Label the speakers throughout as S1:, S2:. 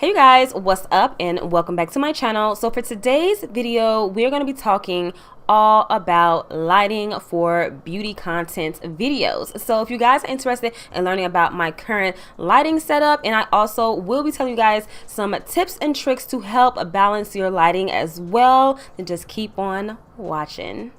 S1: Hey you guys, what's up and welcome back to my channel. So for today's video, we're going to be talking all about lighting for beauty content videos. So if you guys are interested in learning about my current lighting setup, and I also will be telling you guys some tips and tricks to help balance your lighting as well, then just keep on watching.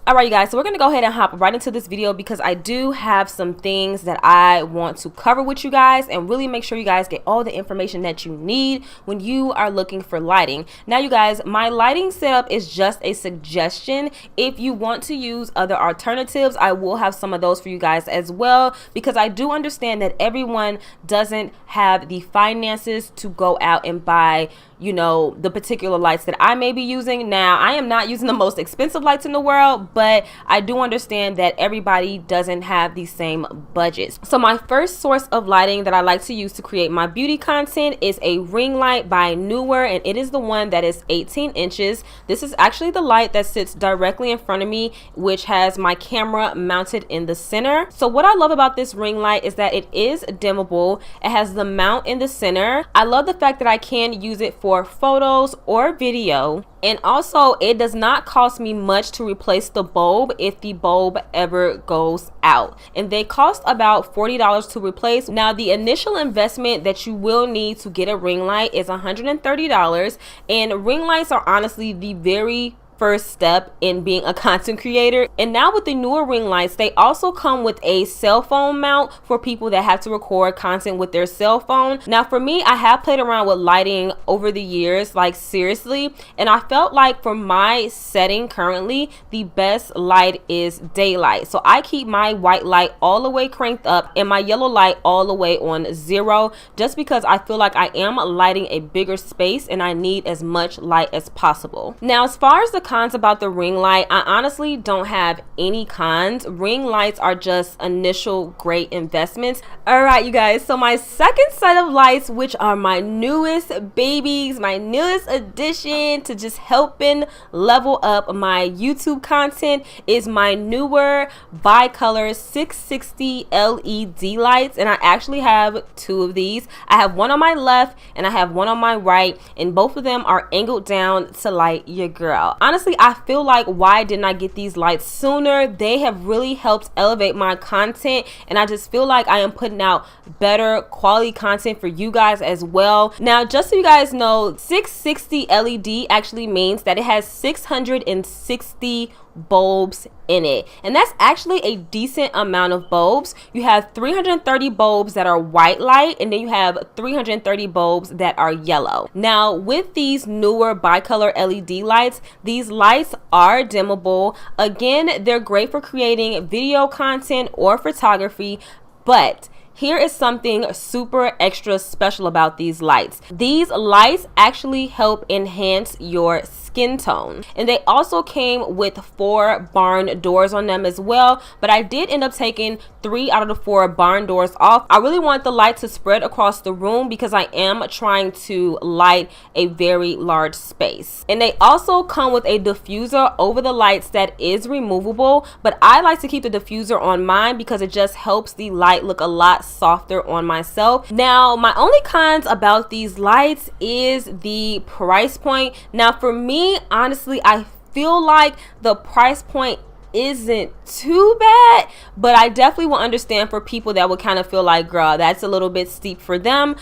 S1: Alright you guys, so we're going to go ahead and hop right into this video because I do have some things that I want to cover with you guys and really make sure you guys get all the information that you need when you are looking for lighting. Now you guys, my lighting setup is just a suggestion. If you want to use other alternatives, I will have some of those for you guys as well, because I do understand that everyone doesn't have the finances to go out and buy, you know, the particular lights that I may be using. Now, I am not using the most expensive lights in the world, but I do understand that everybody doesn't have the same budgets. So my first source of lighting that I like to use to create my beauty content is a ring light by Neewer, and it is the one that is 18 inches. This is actually the light that sits directly in front of me, which has my camera mounted in the center. So what I love about this ring light is that it is dimmable. It has the mount in the center. I love the fact that I can use it for photos or video. And also, it does not cost me much to replace the bulb if the bulb ever goes out. And they cost about $40 to replace. Now, the initial investment that you will need to get a ring light is $130. And ring lights are honestly the very first step in being a content creator. And now with the newer ring lights, they also come with a cell phone mount for people that have to record content with their cell phone. Now for me, I have played around with lighting over the years, like seriously, and I felt like for my setting currently, the best light is daylight. So I keep my white light all the way cranked up and my yellow light all the way on 0, just because I feel like I am lighting a bigger space and I need as much light as possible. Now as far as the cons about the ring light, I honestly don't have any cons. Ring lights are just initial great investments. All right you guys, so my second set of lights, which are my newest babies, my newest addition to just helping level up my YouTube content, is my Neewer bicolor 660 LED lights. And I actually have two of these. I have one on my left and I have one on my right, and both of them are angled down to light your girl. Honestly, I feel like, why didn't I get these lights sooner? They have really helped elevate my content, and I just feel like I am putting out better quality content for you guys as well. Now, just so you guys know, 660 LED actually means that it has 660 bulbs in it, and that's actually a decent amount of bulbs. You have 330 bulbs that are white light, and then you have 330 bulbs that are yellow. Now with these newer bicolor LED lights, these lights are dimmable. Again, they're great for creating video content or photography, but here is something super extra special about these lights. These lights actually help enhance your skin tone, and they also came with 4 barn doors on them as well, but I did end up taking 3 out of the 4 barn doors off. I really want the light to spread across the room because I am trying to light a very large space. And they also come with a diffuser over the lights that is removable, but I like to keep the diffuser on mine because it just helps the light look a lot softer on myself. Now my only cons about these lights is the price point. Now for me, honestly, I feel like the price point isn't too bad, but I definitely will understand for people that would kind of feel like, girl, that's a little bit steep for them.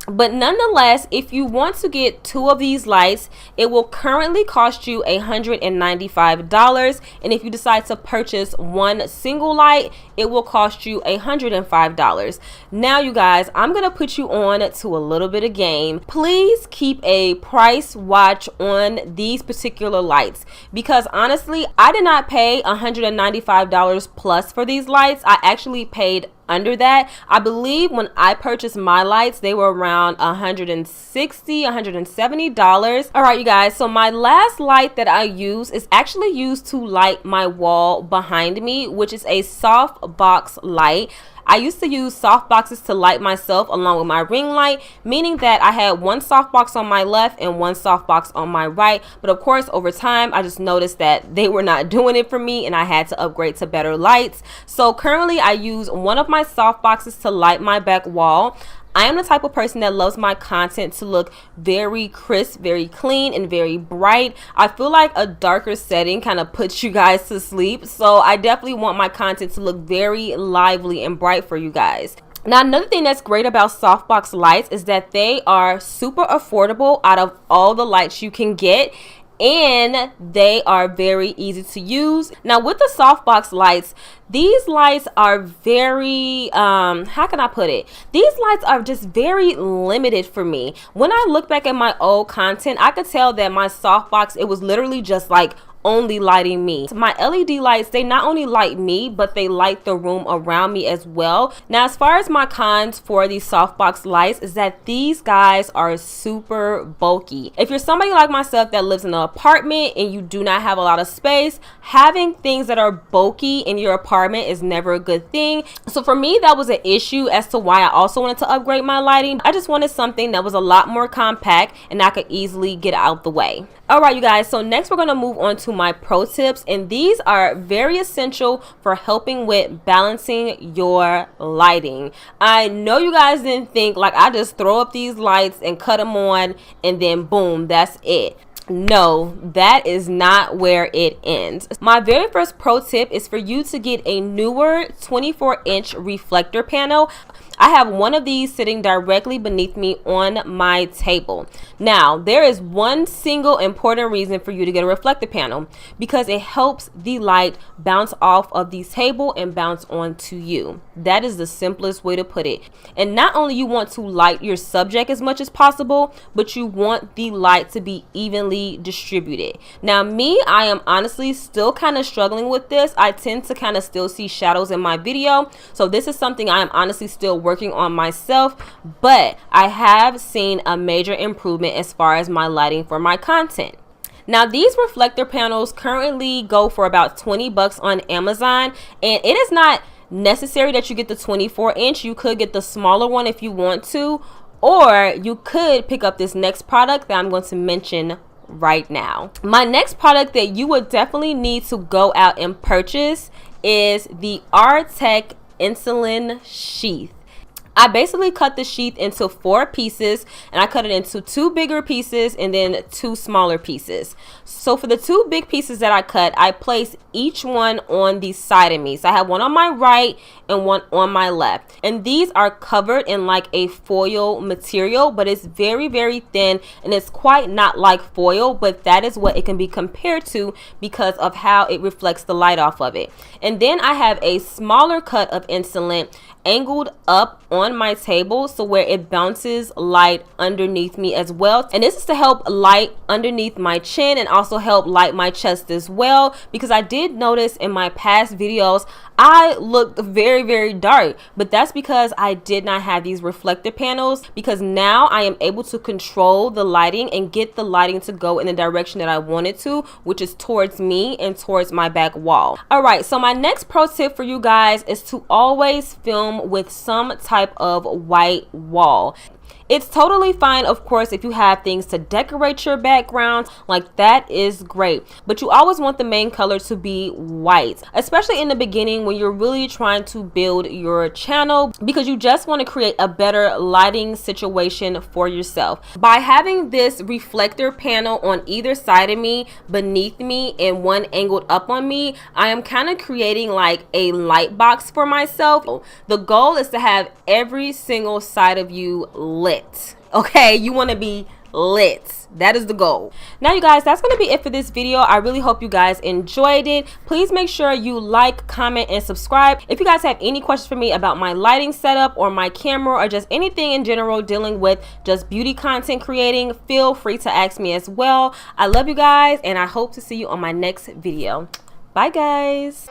S1: But nonetheless, if you want to get 2 of these lights, it will currently cost you $195. And if you decide to purchase one single light, it will cost you $105. Now, you guys, I'm going to put you on to a little bit of game. Please keep a price watch on these particular lights, because honestly, I did not pay $195 plus for these lights. I actually paid under that. I believe when I purchased my lights, they were around $160, $170. All right, you guys, so my last light that I use is actually used to light my wall behind me, which is a Softbox light. I used to use softboxes to light myself along with my ring light, meaning that I had one softbox on my left and one softbox on my right. But of course, over time, I just noticed that they were not doing it for me and I had to upgrade to better lights. So currently I use one of my softboxes to light my back wall. I am the type of person that loves my content to look very crisp, very clean, and very bright. I feel like a darker setting kind of puts you guys to sleep. So I definitely want my content to look very lively and bright for you guys. Now, another thing that's great about softbox lights is that they are super affordable out of all the lights you can get. And they are very easy to use. Now with the softbox lights, these lights are very how can I put it, these lights are just very limited for me. When I look back at my old content, I could tell that my softbox, it was literally just like only lighting me. My LED lights, they not only light me, but they light the room around me as well. Now, as far as my cons for these softbox lights is that these guys are super bulky. If you're somebody like myself that lives in an apartment and you do not have a lot of space, having things that are bulky in your apartment is never a good thing. So for me, that was an issue as to why I also wanted to upgrade my lighting. I just wanted something that was a lot more compact and I could easily get out the way. All right, you guys, so next we're going to move on to my pro tips, and these are very essential for helping with balancing your lighting. I know you guys didn't think like I just throw up these lights and cut them on and then boom, that's it. No, that is not where it ends. My very first pro tip is for you to get a Neewer 24-inch reflector panel. I have one of these sitting directly beneath me on my table. Now, there is one single important reason for you to get a reflector panel, because it helps the light bounce off of the table and bounce onto you. That is the simplest way to put it. And not only you want to light your subject as much as possible, but you want the light to be evenly distributed. Now me, I am honestly still kind of struggling with this. I tend to kind of still see shadows in my video. So this is something I am honestly still working on myself, but I have seen a major improvement as far as my lighting for my content. Now these reflector panels currently go for about 20 bucks on Amazon, and it is not necessary that you get the 24-inch. You could get the smaller one if you want to, or you could pick up this next product that I'm going to mention right now. My next product that you would definitely need to go out and purchase is the R-Tech insulin sheath. I basically cut the sheath into 4 pieces, and I cut it into 2 bigger pieces and then 2 smaller pieces. So for the 2 big pieces that I cut, I place each one on the side of me. So I have one on my right and one on my left. And these are covered in like a foil material, but it's very, very thin, and it's quite not like foil, but that is what it can be compared to because of how it reflects the light off of it. And then I have a smaller cut of insulin angled up on my table, so where it bounces light underneath me as well. And this is to help light underneath my chin and also help light my chest as well, because I did notice in my past videos I looked very, very dark, but that's because I did not have these reflector panels, because now I am able to control the lighting and get the lighting to go in the direction that I want it to, which is towards me and towards my back wall. All right, so my next pro tip for you guys is to always film with some type of white wall. It's totally fine, of course, if you have things to decorate your background, like that is great. But you always want the main color to be white, especially in the beginning when you're really trying to build your channel, because you just want to create a better lighting situation for yourself. By having this reflector panel on either side of me, beneath me, and one angled up on me, I am kind of creating like a light box for myself. The goal is to have every single side of you lit. Okay, you want to be lit. That is the goal. Now you guys, that's going to be it for this video. I really hope you guys enjoyed it. Please make sure you like, comment, and subscribe. If you guys have any questions for me about my lighting setup or my camera or just anything in general dealing with just beauty content creating, feel free to ask me as well. I love you guys, and I hope to see you on my next video. Bye guys.